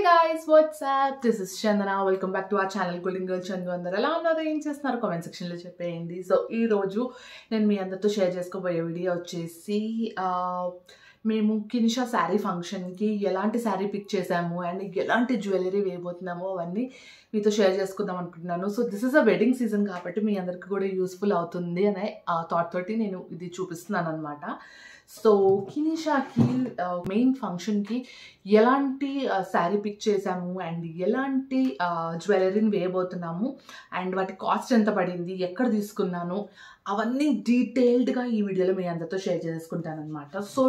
guys, what's up? This is Chandana. Welcome back to our channel Golden Girl Chandu. అందరూ ఎలా ఉన్నారు, ఏం చేస్తున్నారు కామెంట్ సెక్షన్ లో చెప్పేయండి. సో ఈ రోజు నేను మీ అందరితో షేర్ చేసుకోబోయే వీడియో వచ్చేసి మేము కినిషా శారీ ఫంక్షన్కి ఎలాంటి శారీ పిక్ చేసాము అండ్ ఎలాంటి జ్యువెలరీ వేయబోతున్నామో అవన్నీ మీతో షేర్ చేసుకుందాం అనుకుంటున్నాను. So this is a wedding season కాబట్టి మీ అందరికి కూడా యూస్ఫుల్ అవుతుంది అనే థాట్ తోటి నేను ఇది చూపిస్తున్నాను అనమాట. సో కినిషాకి మెయిన్ ఫంక్షన్కి ఎలాంటి శారీ పిక్ చేసాము అండ్ ఎలాంటి జ్యువెలరీని వేయబోతున్నాము అండ్ వాటి కాస్ట్ ఎంత పడింది, ఎక్కడ తీసుకున్నాను, అవన్నీ డీటెయిల్డ్గా ఈ వీడియోలో మీ అందరితో షేర్ చేసుకుంటాను అనమాట. సో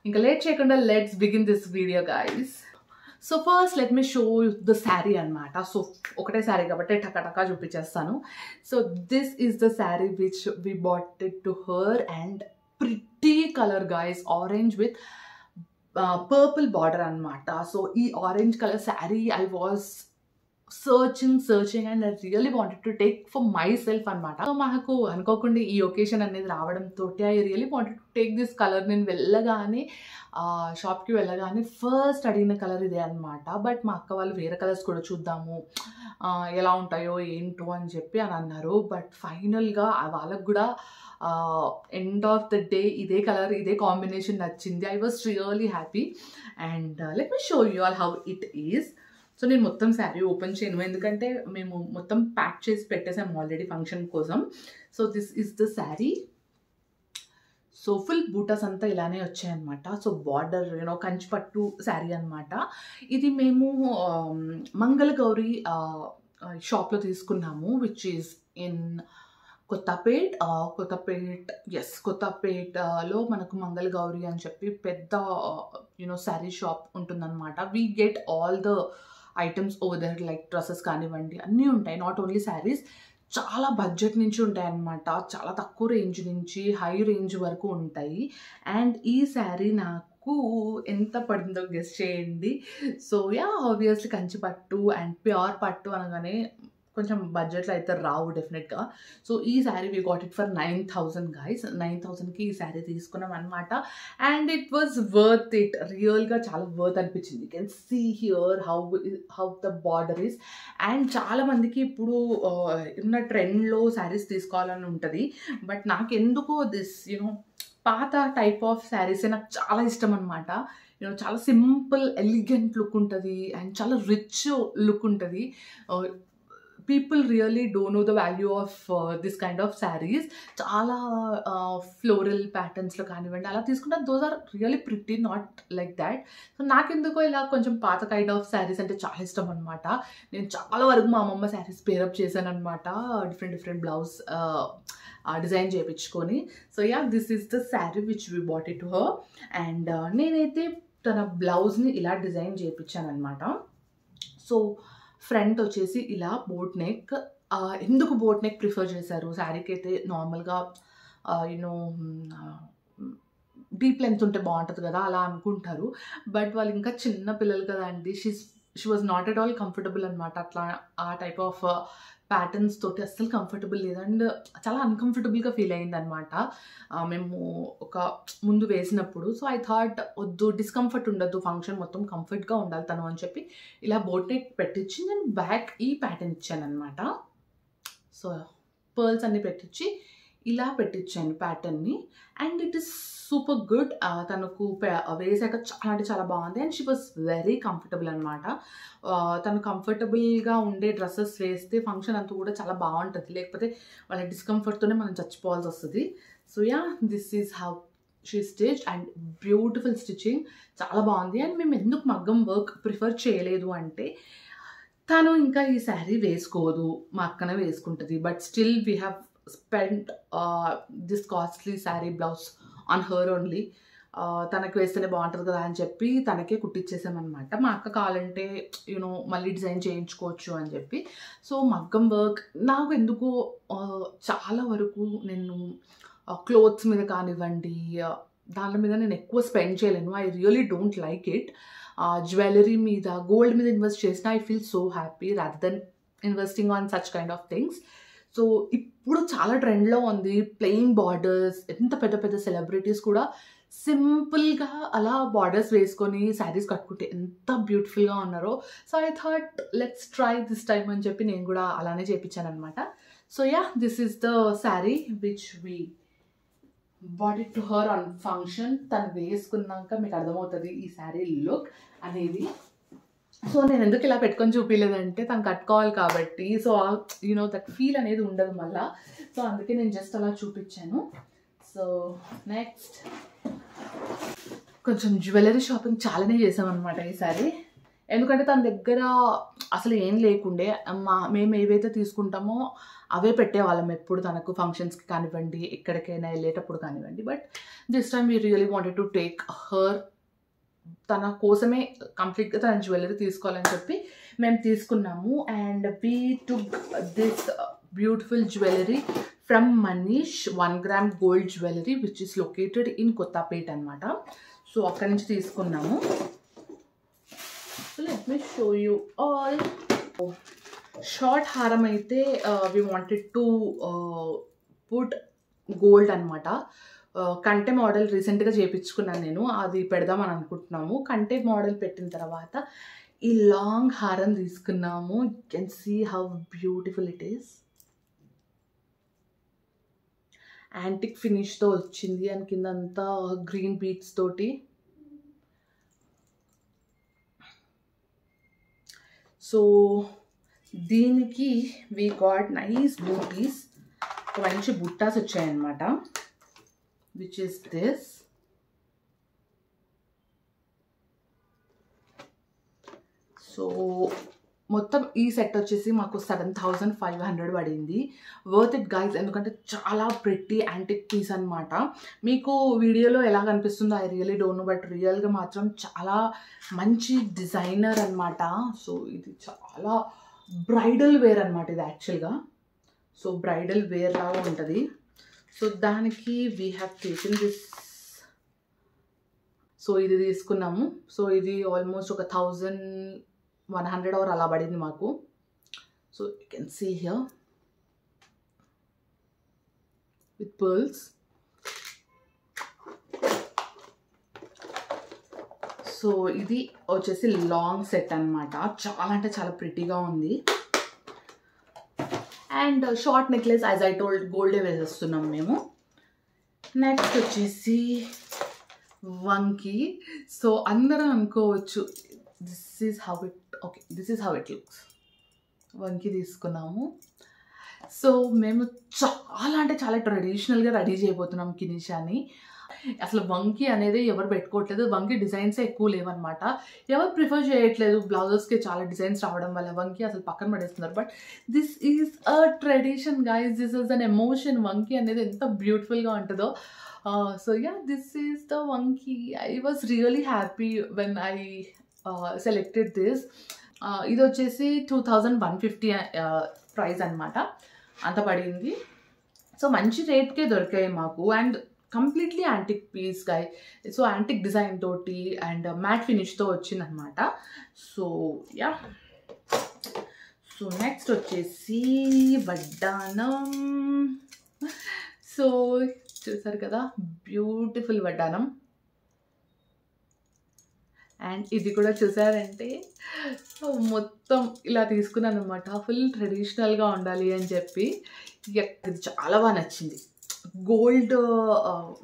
ఇంకా లేట్ చేయకుండా let's begin this video guys. So first let me show the sari అనమాట. సో ఒకటే శారీ కాబట్టి టకా చూపించేస్తాను. So this is the sari which we bought it to her and pretty color guys, orange with purple border anamata. So ee orange color saree I was searching and I really wanted to take for myself anamata. So maku anukokundi ee occasion anedi raavadam toti I really wanted to take this color. Nenu vellagane shop కి వెళ్ళగానే first అడిగిన colour ఇదే అనమాట. But మా అక్క వాళ్ళు వేరే colours కూడా చూద్దాము ఎలా ఉంటాయో ఏంటో అని చెప్పి అని అన్నారు. బట్ ఫైనల్గా వాళ్ళకు కూడా ఎండ్ ఆఫ్ ద డే ఇదే కలర్ ఇదే కాంబినేషన్ నచ్చింది. I was really happy and let me show you all how it is. So నేను మొత్తం శారీ ఓపెన్ చేయను ఎందుకంటే మేము మొత్తం ప్యాక్ చేసి పెట్టేసాము ఆల్రెడీ ఫంక్షన్ కోసం. So this is the sari. So full buttas అంతా ఇలానే వచ్చాయన్నమాట. సో బార్డర్ కంచిపట్టు శారీ అనమాట. ఇది మేము మంగళగౌరి షాప్లో తీసుకున్నాము విచ్ ఈస్ ఇన్ కొత్తపేటలో మనకు మంగళగౌరి అని చెప్పి పెద్ద శారీ షాప్ ఉంటుందన్నమాట. We get all the items over there like dresses కానివ్వండి అన్నీ ఉంటాయి. నాట్ ఓన్లీ శారీస్, చాలా బడ్జెట్ నుంచి ఉంటాయి అన్నమాట. చాలా తక్కువ రేంజ్ నుంచి హై రేంజ్ వరకు ఉంటాయి. అండ్ ఈ శారీ నాకు ఎంత పడిందో గెస్ చేయండి. సో యా ఆబ్వియస్లీ కంచి పట్టు అండ్ ప్యూర్ పట్టు అనగానే కొంచెం బడ్జెట్లో అయితే రావు డెఫినెట్గా. సో ఈ sari we got it for 9,000 guys. 9,000కి ఈ శారీ తీసుకున్నాం అనమాట. And it was worth it. రియల్గా చాలా వర్త్ అనిపించింది. You can see here how the border is. And చాలామందికి ఇప్పుడు ఉన్న ట్రెండ్లో శారీస్ తీసుకోవాలని ఉంటుంది. బట్ నాకెందుకో దిస్ పాత టైప్ ఆఫ్ శారీసే నాకు చాలా ఇష్టం అనమాట. చాలా సింపుల్ ఎలిగెంట్ లుక్ ఉంటుంది అండ్ చాలా రిచ్ లుక్ ఉంటుంది. People really don't know the value of this kind of saris. చాలా ఫ్లోరల్ ప్యాటర్న్స్లో కానివ్వండి అలా తీసుకుంటే those are really pretty, not like that. So నాకెందుకో ఇలా కొంచెం పాత కైండ్ ఆఫ్ శారీస్ అంటే చాలా ఇష్టం అనమాట. నేను చాలా వరకు మా అమ్మమ్మ శారీస్ పేరప్ చేశాను అనమాట, డిఫరెంట్ బ్లౌజ్ డిజైన్ చేయించుకొని. So yeah this is the sari which we bought it to her. And నేనైతే తన బ్లౌజ్ని ఇలా డిజైన్ చేయించాను అనమాట. సో ఫ్రంట్ వచ్చేసి ఇలా బోట్ నెక్. ఎందుకు బోట్ నెక్ ప్రిఫర్ చేశారు? శారీకి అయితే నార్మల్గా డీప్ లెంత్ ఉంటే బాగుంటుంది కదా అలా అనుకుంటారు. బట్ వాళ్ళు ఇంకా చిన్న పిల్లలు కదా అండి. She was not at all comfortable అనమాట. అట్లా ఆ టైప్ ఆఫ్ ప్యాటర్న్స్ తోటి అస్సలు కంఫర్టబుల్ లేదు అండ్ చాలా అన్కంఫర్టబుల్గా ఫీల్ అయింది అనమాట మేము ఒక ముందు వేసినప్పుడు. సో ఐ థాట్ వద్దు, డిస్కంఫర్ట్ ఉండద్దు, ఫంక్షన్ మొత్తం కంఫర్ట్గా ఉండాలి తను అని చెప్పి ఇలా బోట్ నెక్ పెట్టించి నేను బ్యాక్ ఈ ప్యాటర్న్ ఇచ్చాను అనమాట. సో పర్ల్స్ అన్ని పెట్టించి ఇలా పెట్టించాను ప్యాటర్న్ని. And it is super good. తనకు వేసాక చాలా అంటే చాలా బాగుంది. And she was very comfortable అనమాట. తను కంఫర్టబుల్గా ఉండే డ్రెస్సెస్ వేస్తే ఫంక్షన్ అంతా కూడా చాలా బాగుంటుంది. లేకపోతే వాళ్ళ డిస్కంఫర్ట్తోనే మనం చచ్చిపోవాల్సి వస్తుంది. So yeah this is how she stitch and beautiful stitching, చాలా బాగుంది. అండ్ మేము ఎందుకు మగ్గం వర్క్ ప్రిఫర్ చేయలేదు అంటే తను ఇంకా ఈ శారీ వేసుకోదు, మా అక్కనే వేసుకుంటుంది. But still we have spent this costly saree blouse on her only. తనకు వేస్తేనే బాగుంటుంది కదా అని చెప్పి తనకే కుట్టించేసామన్నమాట. మా అక్క కావాలంటే మళ్ళీ డిజైన్ చేయించుకోవచ్చు అని చెప్పి. సో మగ్గం వర్క్ నాకు ఎందుకో చాలా వరకు నేను క్లోత్స్ మీద కానివ్వండి దాని మీద నేను ఎక్కువ స్పెండ్ చేయలేను. I really don't like it. Jewellery మీద, గోల్డ్ మీద ఇన్వెస్ట్ చేసినా I feel so happy rather than investing on such kind of things. So ఇప్పుడు చాలా ట్రెండ్లో ఉంది ప్లెయిన్ బార్డర్స్. ఎంత పెద్ద సెలబ్రిటీస్ కూడా సింపుల్గా అలా బార్డర్స్ వేసుకొని శారీస్ కట్టుకుంటే ఎంత బ్యూటిఫుల్గా ఉన్నారో. So I thought let's try this time అని చెప్పి నేను కూడా అలానే చేయించాను అనమాట. So yeah, this is the sari which we bought it to her on function. తను వేసుకున్నాక మీకు అర్థమవుతుంది ఈ శారీ లుక్ అనేది. సో నేను ఎందుకు ఇలా పెట్టుకొని చూపించలేదంటే తను కట్టుకోవాలి కాబట్టి, సో యూనో దట్ ఫీల్ అనేది ఉండదు మళ్ళా. సో అందుకే నేను జస్ట్ అలా చూపించాను. సో నెక్స్ట్ కొంచెం జ్యువెలరీ షాపింగ్ చాలానే చేసామన్నమాట ఈసారి. ఎందుకంటే తన దగ్గర అసలు ఏం లేకుండే, మేము ఏవైతే తీసుకుంటామో అవే పెట్టేవాళ్ళం ఎప్పుడు తనకు ఫంక్షన్స్కి కానివ్వండి, ఎక్కడికైనా వెళ్ళేటప్పుడు కానివ్వండి. But this time we really wanted to take her, తన కోసమే కంప్లీట్గా తన జ్యువెలరీ తీసుకోవాలని చెప్పి మేము తీసుకున్నాము. And we took this beautiful jewellery from Manish 1 gram gold jewellery which is located in Kothapet అనమాట. సో అక్కడి నుంచి తీసుకున్నాము. So let me show you all. Short హారం అయితే we wanted to put gold అనమాట. కంటె మోడల్ రీసెంట్గా చేయించుకున్నాను నేను, అది పెడదామని అనుకుంటున్నాము. కంటె మోడల్ పెట్టిన తర్వాత ఈ లాంగ్ హారం తీసుకున్నాము. You can see how beautiful it is. Antique ఫినిష్తో వచ్చింది అండ్ కిందంతా గ్రీన్ బీట్స్ తోటి. సో దీనికి వీ గాట్ నైస్ బూటీస్, మంచి బుట్టాస్ వచ్చాయన్నమాట. Which is this. సో మొత్తం ఈ సెట్ వచ్చేసి మాకు 7,500 పడింది. వర్త్ ఇట్ గైస్, ఎందుకంటే చాలా ప్రెట్టి యాంటిక్ పీస్ అనమాట. మీకు వీడియోలో ఎలా కనిపిస్తుందో I really don't know, but రియల్గా మాత్రం చాలా మంచి డిజైనర్ అనమాట. సో ఇది చాలా బ్రైడల్ వేర్ అనమాట ఇది యాక్చువల్గా. సో బ్రైడల్ వేర్ లాగా ఉంటుంది. సో దానికి we have taken this. So ఇది తీసుకున్నాము. సో ఇది ఆల్మోస్ట్ ఒక 1,100 or అలా పడింది మాకు. So you can see here with pearls. So ఇది వచ్చేసి లాంగ్ సెట్ అనమాట. చాలా అంటే చాలా ప్రిటీగా ఉంది. And short necklace as I told గోల్డే వేసేస్తున్నాం మేము. నెక్స్ట్ వచ్చేసి వంకీ. సో అందరూ అనుకోవచ్చు this is how it, okay this is how it looks. వంకీ తీసుకున్నాము. సో మేము చాలా అంటే చాలా ట్రెడిషనల్గా రెడీ చేయబోతున్నాం కినిషాని. అసలు వంకీ అనేది ఎవరు పెట్టుకోవట్లేదు, వంకీ డిజైన్సే ఎక్కువ లేవన్నమాట. ఎవరు ప్రిఫర్ చేయట్లేదు, బ్లౌజెస్కి చాలా డిజైన్స్ రావడం వల్ల వంకీ అసలు పక్కన పడేస్తున్నారు. But this is a tradition guys, this is an emotion. వంకీ అనేది ఎంత బ్యూటిఫుల్గా ఉంటుందో. So yeah, this is the vanki. I was really happy when I selected this. ఇది వచ్చేసి 2,150 ప్రైస్ అనమాట, అంత పడింది. సో మంచి రేట్కే దొరికాయి మాకు. And completely antique piece guy. So antique design తోటి అండ్ మ్యాట్ ఫినిష్తో వచ్చిందనమాట. So yeah. సో నెక్స్ట్ వచ్చేసి వడ్డానం. సో చూసారు కదా, బ్యూటిఫుల్ వడ్డానం. అండ్ ఇది కూడా చూసారంటే మొత్తం ఇలా తీసుకున్నాను అనమాట. ఫుల్ ట్రెడిషనల్గా ఉండాలి అని చెప్పి. ఇది చాలా బాగా నచ్చింది. గోల్డ్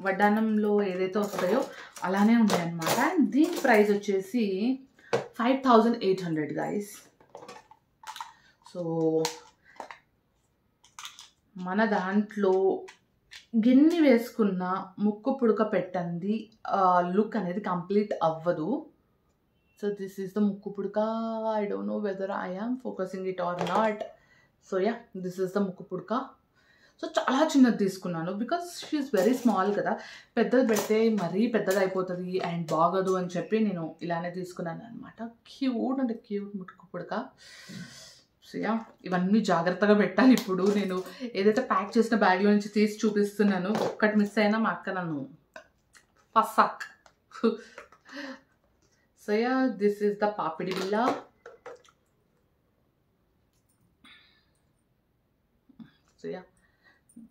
వడ్డానంలో ఏదైతే వస్తాయో అలానే ఉంటాయి అన్నమాట. అండ్ దీని ప్రైస్ వచ్చేసి 5,800 గైస్. సో మన దాంట్లో గిన్ని వేసుకున్న ముక్కు పుడక పెట్టండి లుక్ అనేది కంప్లీట్ అవ్వదు. So this is the mukku pudaka. I don't know whether I am focusing it or not. So yeah, this is the mukku pudaka. So చాలా చిన్నది తీసుకున్నాను బికాస్ షీఈస్ వెరీ స్మాల్ కదా. పెద్దది పెడితే మరీ పెద్దగా అయిపోతుంది అండ్ బాగోదు అని చెప్పి నేను ఇలానే తీసుకున్నాను అనమాట. క్యూట్ అంటే క్యూట్ ముక్కు పుడక. సో యా, ఇవన్నీ జాగ్రత్తగా పెట్టాలి. ఇప్పుడు నేను ఏదైతే ప్యాక్ చేసిన బ్యాగ్లో నుంచి తీసి చూపిస్తున్నాను, ఒక్కటి మిస్ అయినా మా అక్క నన్ను ఫస్సాక్. So yeah, this is the papidi billa. So yeah,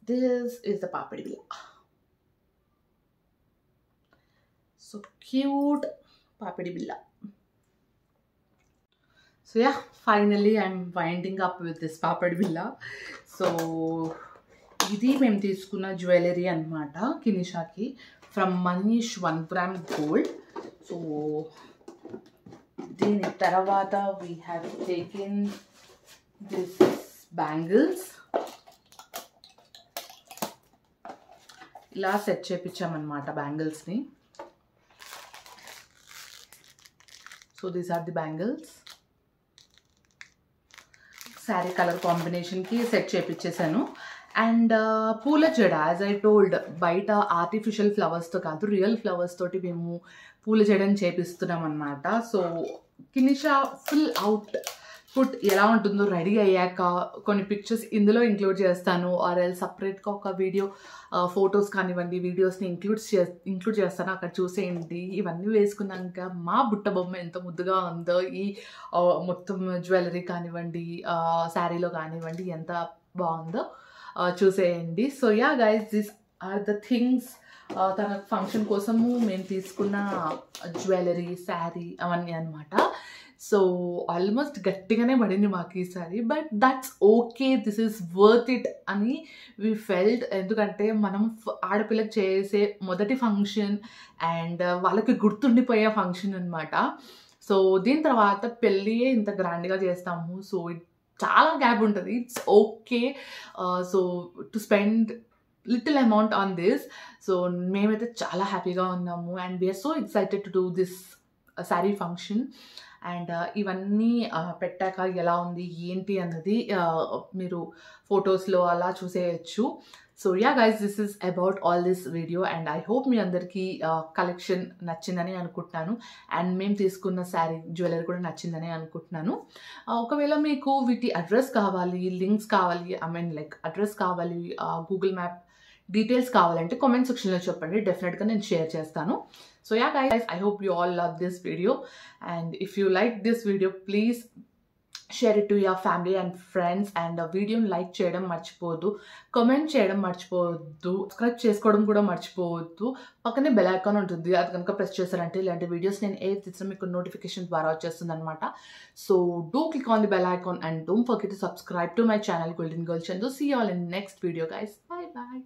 this is the papadi bill. So cute papidi billa. So yeah, finally I'm winding up with this papidi billa. So ఇది మేము తీసుకున్న జ్యువెలరీ అనమాట కినిషాకి from Manish 1 gram gold. So దీని తర్వాత we have taken this bangles. ఇలా set చేయించామన్నమాట బ్యాంగిల్స్ని. So these are the bangles. Sari colour కాంబినేషన్కి సెట్ చేయించేసాను. అండ్ పూల జడ, యాజ్ ఐ టోల్డ్, బయట ఆర్టిఫిషియల్ ఫ్లవర్స్తో కాదు రియల్ ఫ్లవర్స్ తోటి మేము పూల జడని చేపిస్తున్నాం అనమాట. సో కినిషా ఫుల్ అవుట్ ఫుడ్ ఎలా ఉంటుందో రెడీ అయ్యాక కొన్ని పిక్చర్స్ ఇందులో ఇంక్లూడ్ చేస్తాను, ఆర్ ఎల్ సపరేట్గా ఒక వీడియో ఫొటోస్ కానివ్వండి వీడియోస్ని ఇంక్లూడ్ చేస్తాను, అక్కడ చూసేయండి. ఇవన్నీ వేసుకున్నాక మా బుట్ట బొమ్మ ఎంత ముద్దుగా ఉందో, ఈ మొత్తం జ్యువెలరీ కానివ్వండి శారీలో కానివ్వండి ఎంత బాగుందో చూసేయండి. So yeah guys, this are the things తన ఫంక్షన్ కోసము మేము తీసుకున్న జ్యువెలరీ, శారీ అవన్నీ అనమాట. సో ఆల్మోస్ట్ గట్టిగానే పడింది మాకు ఈసారి, but that's okay, this is worth it అని వి ఫెల్ట్. ఎందుకంటే మనం ఆడపిల్లకి చేసే మొదటి ఫంక్షన్ అండ్ వాళ్ళకి గుర్తుండిపోయే ఫంక్షన్ అనమాట. సో దీని తర్వాత పెళ్ళియే ఇంత గ్రాండ్గా చేస్తాము. సో చాలా గ్యాప్ ఉంటుంది. It's okay so to spend little amount on this. So మేమైతే చాలా హ్యాపీగా ఉన్నాము and we're so excited to do this sari function. And ఇవన్నీ పెట్టాక ఎలా ఉంది ఏంటి అన్నది మీరు ఫొటోస్లో అలా చూసేయచ్చు. So yeah guys, this is about all this video and I hope మీ అందరికీ కలెక్షన్ నచ్చిందని అనుకుంటున్నాను. అండ్ మేము తీసుకున్న శారీ జ్యువెలరీ కూడా నచ్చిందని అనుకుంటున్నాను. ఒకవేళ మీకు వీటి అడ్రస్ కావాలి, లింక్స్ కావాలి, ఐ మీన్ లైక్ అడ్రస్ కావాలి, గూగుల్ మ్యాప్ డీటెయిల్స్ కావాలంటే కామెంట్ సెక్షన్లో చెప్పండి, డెఫినెట్గా నేను షేర్ చేస్తాను. So yeah guys, I hope you all love this video, and if you like this video please share it to your family and friends, and video like చేయడం మర్చిపోవద్దు, comment చేయడం మర్చిపోవద్దు, సబ్స్క్రైబ్ చేసుకోవడం కూడా మర్చిపోవద్దు. పక్కనే బెల్ ఐకాన్ ఉంటుంది, అది కనుక ప్రెస్ చేశారంటే ఇలాంటి వీడియోస్ నేను ఏది తెచ్చినా మీకు నోటిఫికేషన్ ద్వారా వచ్చేస్తుంది అనమాట. So do click on the bell icon and don't forget to subscribe to my channel Golden Girl Chandu. See you all in next video guys. Bye bye.